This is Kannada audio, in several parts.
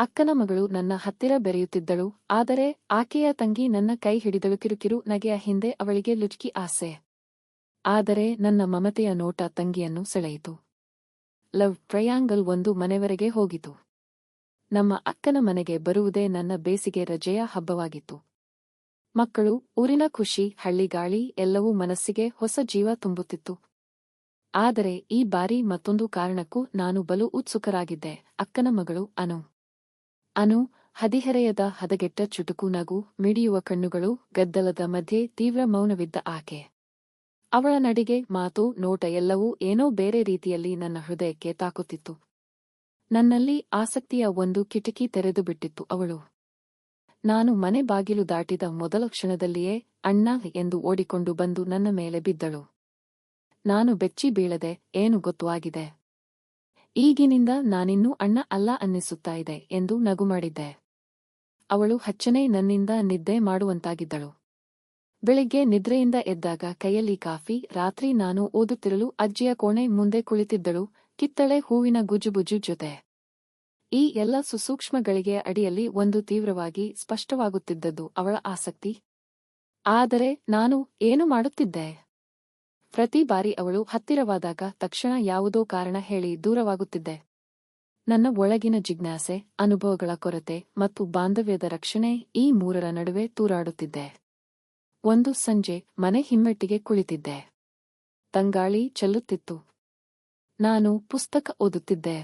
ಅಕ್ಕನ ಮಗಳು ನನ್ನ ಹತ್ತಿರ ಬೆರೆಯುತ್ತಿದ್ದಳು, ಆದರೆ ಆಕೆಯ ತಂಗಿ ನನ್ನ ಕೈ ಹಿಡಿದಳು. ಕಿರುಕಿರು ನಗೆಯ ಹಿಂದೆ ಅವಳಿಗೆ ಲುಚ್ಕಿ ಆಸೆ. ಆದರೆ ನನ್ನ ಮಮತೆಯ ನೋಟ ತಂಗಿಯನ್ನು ಸೆಳೆಯಿತು. ಲವ್ ಟ್ರಯಾಂಗಲ್ ಒಂದು ಮನೆವರೆಗೆ ಹೋಗಿತು. ನಮ್ಮ ಅಕ್ಕನ ಮನೆಗೆ ಬರುವುದೇ ನನ್ನ ಬೇಸಿಗೆ ರಜೆಯ ಹಬ್ಬವಾಗಿತ್ತು. ಮಕ್ಕಳು, ಊರಿನ ಖುಷಿ, ಹಳ್ಳಿಗಾಳಿ ಎಲ್ಲವೂ ಮನಸ್ಸಿಗೆ ಹೊಸ ಜೀವ ತುಂಬುತ್ತಿತ್ತು. ಆದರೆ ಈ ಬಾರಿ ಮತ್ತೊಂದು ಕಾರಣಕ್ಕೂ ನಾನು ಬಲು ಉತ್ಸುಕರಾಗಿದ್ದೆ. ಅಕ್ಕನ ಮಗಳು ಅನು ಹದಿಹರೆಯದ ಹದಗೆಟ್ಟ ಚುಟುಕು ನಗು, ಮಿಡಿಯುವ ಕಣ್ಣುಗಳು, ಗದ್ದಲದ ಮಧ್ಯೆ ತೀವ್ರ ಮೌನವಿದ್ದ ಆಕೆ. ಅವಳ ನಡಿಗೆ, ಮಾತು, ನೋಟ ಎಲ್ಲವೂ ಏನೋ ಬೇರೆ ರೀತಿಯಲ್ಲಿ ನನ್ನ ಹೃದಯಕ್ಕೆ ತಾಕುತ್ತಿತ್ತು. ನನ್ನಲ್ಲಿ ಆಸಕ್ತಿಯ ಒಂದು ಕಿಟಕಿ ತೆರೆದು ಬಿಟ್ಟಿತ್ತು ಅವಳು. ನಾನು ಮನೆ ಬಾಗಿಲು ದಾಟಿದ ಮೊದಲ ಕ್ಷಣದಲ್ಲಿಯೇ ಅಣ್ಣ ಎಂದು ಓಡಿಕೊಂಡು ಬಂದು ನನ್ನ ಮೇಲೆ ಬಿದ್ದಳು. ನಾನು ಬೆಚ್ಚಿ ಬೀಳದೆ, ಏನು ಗೊತ್ತುವಾಗಿದೆ? ಈಗಿನಿಂದ ನಾನಿನ್ನೂ ಅಣ್ಣ ಅಲ್ಲ ಅನ್ನಿಸುತ್ತಾ ಇದೆ ಎಂದು ನಗು ಮಾಡಿದ್ದೆ. ಅವಳು ಹಚ್ಚನೆ ನನ್ನಿಂದ ನಿದ್ದೆ ಮಾಡುವಂತಾಗಿದ್ದಳು. ಬೆಳಿಗ್ಗೆ ನಿದ್ರೆಯಿಂದ ಎದ್ದಾಗ ಕೈಯಲ್ಲಿ ಕಾಫಿ, ರಾತ್ರಿ ನಾನು ಓದುತ್ತಿರಲು ಅಜ್ಜಿಯ ಕೋಣೆ ಮುಂದೆ ಕುಳಿತಿದ್ದಳು, ಕಿತ್ತಳೆ ಹೂವಿನ ಗುಜುಬುಜು ಜೊತೆ. ಈ ಎಲ್ಲ ಸುಸೂಕ್ಷ್ಮಗಳಿಗೆ ಅಡಿಯಲ್ಲಿ ಒಂದು ತೀವ್ರವಾಗಿ ಸ್ಪಷ್ಟವಾಗುತ್ತಿದ್ದದ್ದು ಅವಳ ಆಸಕ್ತಿ. ಆದರೆ ನಾನು ಏನು ಮಾಡುತ್ತಿದ್ದೆ? ಪ್ರತಿ ಬಾರಿ ಅವಳು ಹತ್ತಿರವಾದಾಗ ತಕ್ಷಣ ಯಾವುದೋ ಕಾರಣ ಹೇಳಿ ದೂರವಾಗುತ್ತಿದ್ದೆ. ನನ್ನ ಒಳಗಿನ ಜಿಜ್ಞಾಸೆ, ಅನುಭವಗಳ ಕೊರತೆ ಮತ್ತು ಬಾಂಧವ್ಯದ ರಕ್ಷಣೆ, ಈ ಮೂರರ ನಡುವೆ ತೂರಾಡುತ್ತಿದ್ದೆ. ಒಂದು ಸಂಜೆ ಮನೆ ಹಿಮ್ಮೆಟ್ಟಿಗೆ ಕುಳಿತಿದ್ದೆ. ತಂಗಾಳಿ ಚೆಲ್ಲುತ್ತಿತ್ತು. ನಾನು ಪುಸ್ತಕ ಓದುತ್ತಿದ್ದೆ.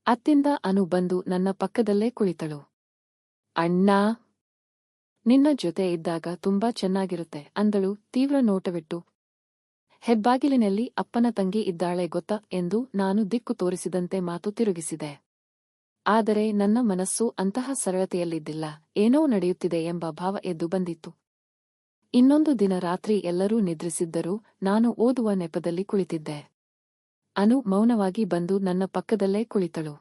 ಅತ್ತಿಂದ ಅನು ಬಂದು ನನ್ನ ಪಕ್ಕದಲ್ಲೇ ಕುಳಿತಳು. ಅಣ್ಣಾ, ನಿನ್ನ ಜೊತೆ ಇದ್ದಾಗ ತುಂಬಾ ಚೆನ್ನಾಗಿರುತ್ತೆ ಅಂದಳು ತೀವ್ರ ನೋಟವಿಟ್ಟು. ಹೆಬ್ಬಾಗಿಲಿನಲ್ಲಿ ಅಪ್ಪನ ತಂಗಿ ಇದ್ದಾಳೆ ಗೊತ್ತಾ ಎಂದು ನಾನು ದಿಕ್ಕು ತೋರಿಸಿದಂತೆ ಮಾತು ತಿರುಗಿಸಿದೆ. ಆದರೆ ನನ್ನ ಮನಸ್ಸು ಅಂತಹ ಸರಳತೆಯಲ್ಲಿದ್ದಿಲ್ಲ, ಏನೋ ನಡೆಯುತ್ತಿದೆ ಎಂಬ ಭಾವ ಎದ್ದು ಬಂದಿತ್ತು. ಇನ್ನೊಂದು ದಿನ ರಾತ್ರಿ ಎಲ್ಲರೂ ನಿದ್ರಿಸಿದ್ದರೂ ನಾನು ಓದುವ ನೆಪದಲ್ಲಿ ಕುಳಿತಿದ್ದೆ. ಅನು ಮೌನವಾಗಿ ಬಂದು ನನ್ನ ಪಕ್ಕದಲ್ಲೇ ಕುಳಿತಳು.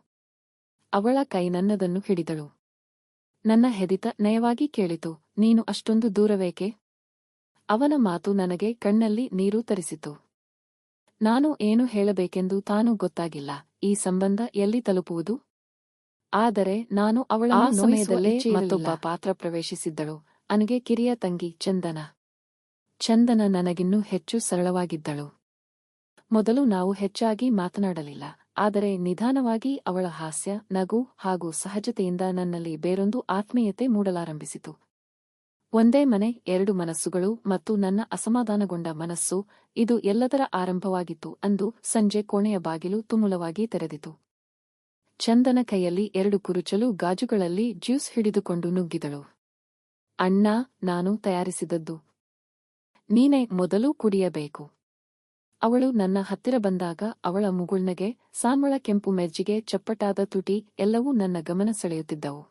ಅವಳ ಕೈ ನನ್ನದನ್ನು ಹಿಡಿದಳು. ನನ್ನ ಹೆದಿತ ನಯವಾಗಿ ಕೇಳಿತು, ನೀನು ಅಷ್ಟೊಂದು ದೂರವೇಕೆ? ಅವನ ಮಾತು ನನಗೆ ಕಣ್ಣಲ್ಲಿ ನೀರು ತರಿಸಿತು. ನಾನು ಏನು ಹೇಳಬೇಕೆಂದು ತಾನೂ ಗೊತ್ತಾಗಿಲ್ಲ. ಈ ಸಂಬಂಧ ಎಲ್ಲಿ ತಲುಪುವುದು? ಆದರೆ ನಾನು ಅವಳ ಸಮಯದಲ್ಲೇ ಮತ್ತೊಬ್ಬ ಪಾತ್ರ ಪ್ರವೇಶಿಸಿದ್ದಳು. ಅನುಗೆ ಕಿರಿಯ ತಂಗಿ ಚಂದನ ನನಗಿನ್ನೂ ಹೆಚ್ಚು ಸರಳವಾಗಿದ್ದಳು. ಮೊದಲು ನಾವು ಹೆಚ್ಚಾಗಿ ಮಾತನಾಡಲಿಲ್ಲ, ಆದರೆ ನಿಧಾನವಾಗಿ ಅವಳ ಹಾಸ್ಯ, ನಗು ಹಾಗೂ ಸಹಜತೆಯಿಂದ ನನ್ನಲ್ಲಿ ಬೇರೊಂದು ಆತ್ಮೀಯತೆ ಮೂಡಲಾರಂಭಿಸಿತು. ಒಂದೇ ಮನೆ, ಎರಡು ಮನಸ್ಸುಗಳು ಮತ್ತು ನನ್ನ ಅಸಮಾಧಾನಗೊಂಡ ಮನಸ್ಸು, ಇದು ಎಲ್ಲದರ ಆರಂಭವಾಗಿತ್ತು. ಅಂದು ಸಂಜೆ ಕೋಣೆಯ ಬಾಗಿಲು ತುಮುಲವಾಗಿ ತೆರೆದಿತು. ಚಂದನ ಕೈಯಲ್ಲಿ ಎರಡು ಕುರುಚಲು ಗಾಜುಗಳಲ್ಲಿ ಜ್ಯೂಸ್ ಹಿಡಿದುಕೊಂಡು ನುಗ್ಗಿದಳು. ಅಣ್ಣಾ, ನಾನು ತಯಾರಿಸಿದದ್ದು. ನೀನೇ ಮೊದಲು ಕುಡಿಯಬೇಕು. ಅವಳು ನನ್ನ ಹತ್ತಿರ ಬಂದಾಗ ಅವಳ ಮುಗುಳ್ನಗೆ, ಸಾಂಬಳ ಕೆಂಪು ಮೆಜ್ಜಿಗೆ, ಚಪ್ಪಟಾದ ತುಟಿ ಎಲ್ಲವೂ ನನ್ನ ಗಮನ ಸೆಳೆಯುತ್ತಿದ್ದವು.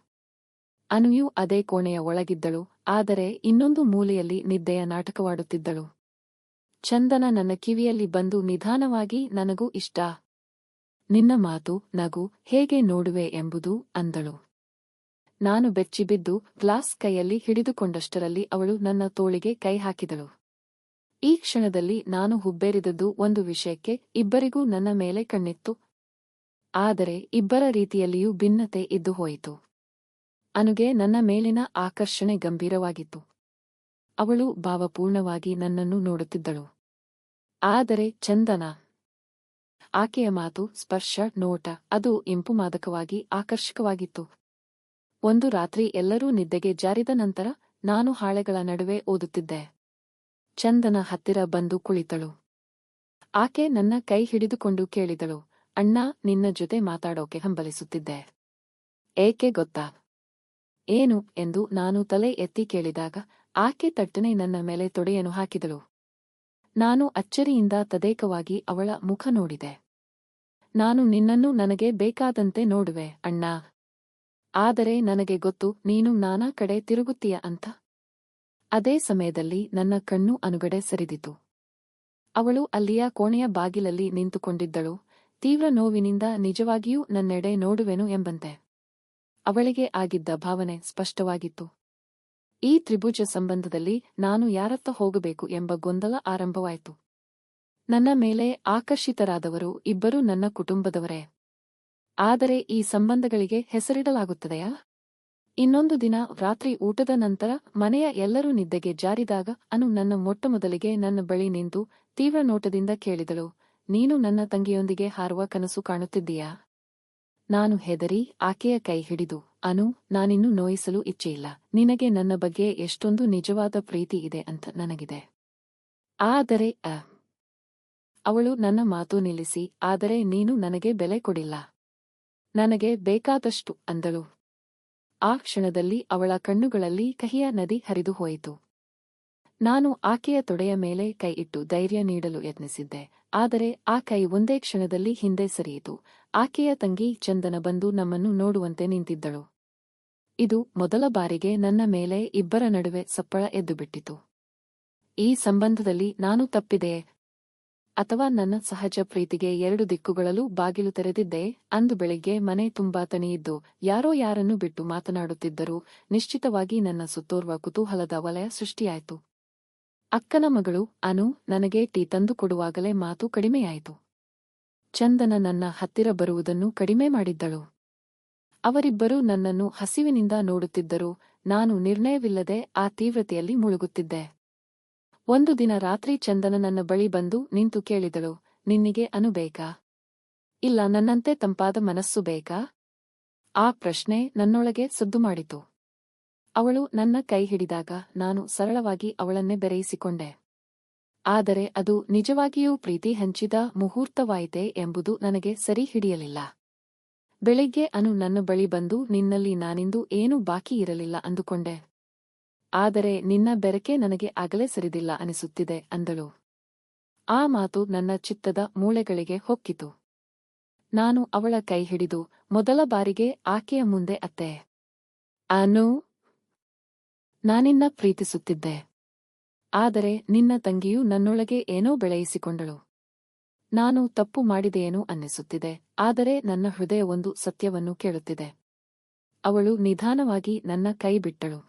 ಅನುಯೂ ಅದೇ ಕೋಣೆಯ ಒಳಗಿದ್ದಳು, ಆದರೆ ಇನ್ನೊಂದು ಮೂಲೆಯಲ್ಲಿ ನಿದ್ದೆಯ ನಾಟಕವಾಡುತ್ತಿದ್ದಳು. ಚಂದನ ನನ್ನ ಕಿವಿಯಲ್ಲಿ ಬಂದು ನಿಧಾನವಾಗಿ, ನನಗೂ ಇಷ್ಟ. ನಿನ್ನ ಮಾತು, ನಗು ಹೇಗೆ ನೋಡುವೆ ಎಂಬುದು ಅಂದಳು. ನಾನು ಬೆಚ್ಚಿಬಿದ್ದು ಗ್ಲಾಸ್ ಕೈಯಲ್ಲಿ ಹಿಡಿದುಕೊಂಡಷ್ಟರಲ್ಲಿ ಅವಳು ನನ್ನ ತೋಳಿಗೆ ಕೈ ಹಾಕಿದಳು. ಈ ಕ್ಷಣದಲ್ಲಿ ನಾನು ಹುಬ್ಬೇರಿದದ್ದು ಒಂದು ವಿಷಯಕ್ಕೆ. ಇಬ್ಬರಿಗೂ ನನ್ನ ಮೇಲೆ ಕಣ್ಣಿತ್ತು. ಆದರೆ ಇಬ್ಬರ ರೀತಿಯಲ್ಲಿಯೂ ಭಿನ್ನತೆ ಇದ್ದು ಹೋಯಿತು. ಅನುಗೆ ನನ್ನ ಮೇಲಿನ ಆಕರ್ಷಣೆ ಗಂಭೀರವಾಗಿತ್ತು. ಅವಳು ಭಾವಪೂರ್ಣವಾಗಿ ನನ್ನನ್ನು ನೋಡುತ್ತಿದ್ದಳು. ಆದರೆ ಚಂದನ, ಆಕೆಯ ಮಾತು, ಸ್ಪರ್ಶ, ನೋಟ, ಅದು ಇಂಪುಮಾದಕವಾಗಿ ಆಕರ್ಷಕವಾಗಿತ್ತು. ಒಂದು ರಾತ್ರಿ ಎಲ್ಲರೂ ನಿದ್ದೆಗೆ ಜಾರಿದ ನಂತರ ನಾನು ಹಾಳೆಗಳ ನಡುವೆ ಓದುತ್ತಿದ್ದೆ. ಚಂದನ ಹತ್ತಿರ ಬಂದು ಕುಳಿತಳು. ಆಕೆ ನನ್ನ ಕೈ ಹಿಡಿದುಕೊಂಡು ಕೇಳಿದಳು, ಅಣ್ಣಾ, ನಿನ್ನ ಜೊತೆ ಮಾತಾಡೋಕೆ ಹಂಬಲಿಸುತ್ತಿದ್ದೆ. ಏಕೆ ಗೊತ್ತಾ? ಏನು ಎಂದು ನಾನು ತಲೆ ಎತ್ತಿ ಕೇಳಿದಾಗ ಆಕೆ ತಟ್ಟನೆ ನನ್ನ ಮೇಲೆ ತೊಡೆಯನ್ನು ಹಾಕಿದಳು. ನಾನು ಅಚ್ಚರಿಯಿಂದ ತದೇಕವಾಗಿ ಅವಳ ಮುಖ ನೋಡಿದೆ. ನಾನು ನಿನ್ನನ್ನು ನನಗೆ ಬೇಕಾದಂತೆ ನೋಡುವೆ ಅಣ್ಣಾ. ಆದರೆ ನನಗೆ ಗೊತ್ತು, ನೀನು ನಾನಾ ಕಡೆ ತಿರುಗುತ್ತೀಯ ಅಂತ. ಅದೇ ಸಮಯದಲ್ಲಿ ನನ್ನ ಕಣ್ಣು ಅನುಗಡೆ ಸರಿದಿತು. ಅವಳು ಅಲ್ಲಿಯ ಕೋಣೆಯ ಬಾಗಿಲಲ್ಲಿ ನಿಂತುಕೊಂಡಿದ್ದಳು, ತೀವ್ರ ನೋವಿನಿಂದ ನಿಜವಾಗಿಯೂ ನನ್ನೆಡೆ ನೋಡುವೆನು ಎಂಬಂತೆ. ಅವಳಿಗೆ ಆಗಿದ್ದ ಭಾವನೆ ಸ್ಪಷ್ಟವಾಗಿತ್ತು. ಈ ತ್ರಿಭುಜ ಸಂಬಂಧದಲ್ಲಿ ನಾನು ಯಾರತ್ತ ಹೋಗಬೇಕು ಎಂಬ ಗೊಂದಲ ಆರಂಭವಾಯಿತು. ನನ್ನ ಮೇಲೆ ಆಕರ್ಷಿತರಾದವರು ಇಬ್ಬರೂ ನನ್ನ ಕುಟುಂಬದವರೇ. ಆದರೆ ಈ ಸಂಬಂಧಗಳಿಗೆ ಹೆಸರಿಡಲಾಗುತ್ತದೆಯಾ? ಇನ್ನೊಂದು ದಿನ ರಾತ್ರಿ ಊಟದ ನಂತರ ಮನೆಯ ಎಲ್ಲರೂ ನಿದ್ದೆಗೆ ಜಾರಿದಾಗ ಅನು ನನ್ನ ಮೊಟ್ಟಮೊದಲಿಗೆ ನನ್ನ ಬಳಿ ನಿಂತು ತೀವ್ರ ನೋಟದಿಂದ ಕೇಳಿದಳು, ನೀನು ನನ್ನ ತಂಗಿಯೊಂದಿಗೆ ಹಾರುವ ಕನಸು ಕಾಣುತ್ತಿದ್ದೀಯಾ? ನಾನು ಹೆದರಿ ಆಕೆಯ ಕೈ ಹಿಡಿದು, ಅನು, ನಾನಿನ್ನೂ ನೋಯಿಸಲು ಇಚ್ಛೆಯಿಲ್ಲ. ನಿನಗೆ ನನ್ನ ಬಗ್ಗೆ ಎಷ್ಟೊಂದು ನಿಜವಾದ ಪ್ರೀತಿ ಇದೆ ಅಂತ ನನಗಿದೆ. ಆದರೆ ಅವಳು ನನ್ನ ಮಾತು ನಿಲ್ಲಿಸಿ, ಆದರೆ ನೀನು ನನಗೆ ಬೆಲೆ ಕೊಡಿಲ್ಲ. ನನಗೆ ಬೇಕಾದಷ್ಟು ಅಂದಳು. ಆ ಕ್ಷಣದಲ್ಲಿ ಅವಳ ಕಣ್ಣುಗಳಲ್ಲಿ ಕಹಿಯ ನದಿ ಹರಿದು ಹೋಯಿತು. ನಾನು ಆಕೆಯ ತೊಡೆಯ ಮೇಲೆ ಕೈ ಇಟ್ಟು ಧೈರ್ಯ ನೀಡಲು ಯತ್ನಿಸಿದ್ದೆ. ಆದರೆ ಆ ಕೈ ಒಂದೇ ಕ್ಷಣದಲ್ಲಿ ಹಿಂದೆ ಸರಿಯಿತು. ಆಕೆಯ ತಂಗಿ ಚಂದನ ಬಂದು ನಮ್ಮನ್ನು ನೋಡುವಂತೆ ನಿಂತಿದ್ದಳು. ಇದು ಮೊದಲ ಬಾರಿಗೆ ನನ್ನ ಮೇಲೆ ಇಬ್ಬರ ನಡುವೆ ಸಪ್ಪಳ ಎದ್ದುಬಿಟ್ಟಿತು. ಈ ಸಂಬಂಧದಲ್ಲಿ ನಾನು ತಪ್ಪಿದೆಯೇ? ಅಥವಾ ನನ್ನ ಸಹಜ ಪ್ರೀತಿಗೆ ಎರಡು ದಿಕ್ಕುಗಳಲ್ಲೂ ಬಾಗಿಲು ತೆರೆದಿದ್ದೆ? ಅಂದು ಬೆಳಿಗ್ಗೆ ಮನೆ ತುಂಬಾ ತಣಿಯಿದ್ದು ಯಾರೋ ಯಾರನ್ನು ಬಿಟ್ಟು ಮಾತನಾಡುತ್ತಿದ್ದರೂ ನಿಶ್ಚಿತವಾಗಿ ನನ್ನ ಸುತ್ತೋರ್ವ ಕುತೂಹಲದ ವಲಯ ಸೃಷ್ಟಿಯಾಯಿತು. ಅಕ್ಕನ ಮಗಳು ಅನು ನನಗೆ ಟೀ ತಂದು ಕೊಡುವಾಗಲೇ ಮಾತು ಕಡಿಮೆಯಾಯಿತು. ಚಂದನ ನನ್ನ ಹತ್ತಿರ ಬರುವುದನ್ನು ಕಡಿಮೆ ಮಾಡಿದ್ದಳು. ಅವರಿಬ್ಬರೂ ನನ್ನನ್ನು ಹಸಿವಿನಿಂದ ನೋಡುತ್ತಿದ್ದರು. ನಾನು ನಿರ್ಣಯವಿಲ್ಲದೆ ಆ ತೀವ್ರತೆಯಲ್ಲಿ ಮುಳುಗುತ್ತಿದ್ದೆ. ಒಂದು ದಿನ ರಾತ್ರಿ ಚಂದನ ನನ್ನ ಬಳಿ ಬಂದು ನಿಂತು ಕೇಳಿದಳು, ನಿನ್ನಿಗೆ ಅನು ಬೇಕಾ? ಇಲ್ಲ, ನನ್ನಂತೆ ತಂಪಾದ ಮನಸ್ಸು ಬೇಕಾ? ಆ ಪ್ರಶ್ನೆ ನನ್ನೊಳಗೆ ಸದ್ದು ಮಾಡಿತು. ಅವಳು ನನ್ನ ಕೈ ಹಿಡಿದಾಗ ನಾನು ಸರಳವಾಗಿ ಅವಳನ್ನೇ ಬೆರೆಯಿಸಿಕೊಂಡೆ. ಆದರೆ ಅದು ನಿಜವಾಗಿಯೂ ಪ್ರೀತಿ ಹಂಚಿದ ಮುಹೂರ್ತವಾಯಿತೇ ಎಂಬುದು ನನಗೆ ಸರಿ ಹಿಡಿಯಲಿಲ್ಲ. ಬೆಳಿಗ್ಗೆ ಅನು ನನ್ನ ಬಳಿ ಬಂದು, ನಿನ್ನಲ್ಲಿ ನಾನಿಂದು ಏನೂ ಬಾಕಿ ಇರಲಿಲ್ಲ ಅಂದುಕೊಂಡೆ. ಆದರೆ ನಿನ್ನ ಬೆರಕೆ ನನಗೆ ಆಗಲೇ ಸರಿದಿಲ್ಲ ಅನಿಸುತ್ತಿದೆ ಅಂದಳು. ಆ ಮಾತು ನನ್ನ ಚಿತ್ತದ ಮೂಳೆಗಳಿಗೆ ಹೊಕ್ಕಿತು. ನಾನು ಅವಳ ಕೈ ಹಿಡಿದು ಮೊದಲ ಬಾರಿಗೆ ಆಕೆಯ ಮುಂದೆ ಅತ್ತೆ, ಅನು, ನಾನಿನ್ನ ಪ್ರೀತಿಸುತ್ತಿದ್ದೆ. ಆದರೆ ನಿನ್ನ ತಂಗಿಯು ನನ್ನೊಳಗೆ ಏನೋ ಬೆಳೆಯಿಸಿಕೊಂಡಳು. ನಾನು ತಪ್ಪು ಮಾಡಿದೆಯೇನೋ ಅನ್ನಿಸುತ್ತಿದೆ, ಆದರೆ ನನ್ನ ಹೃದಯ ಒಂದು ಸತ್ಯವನ್ನು ಕೇಳುತ್ತಿದೆ. ಅವಳು ನಿಧಾನವಾಗಿ ನನ್ನ ಕೈ ಬಿಟ್ಟಳು.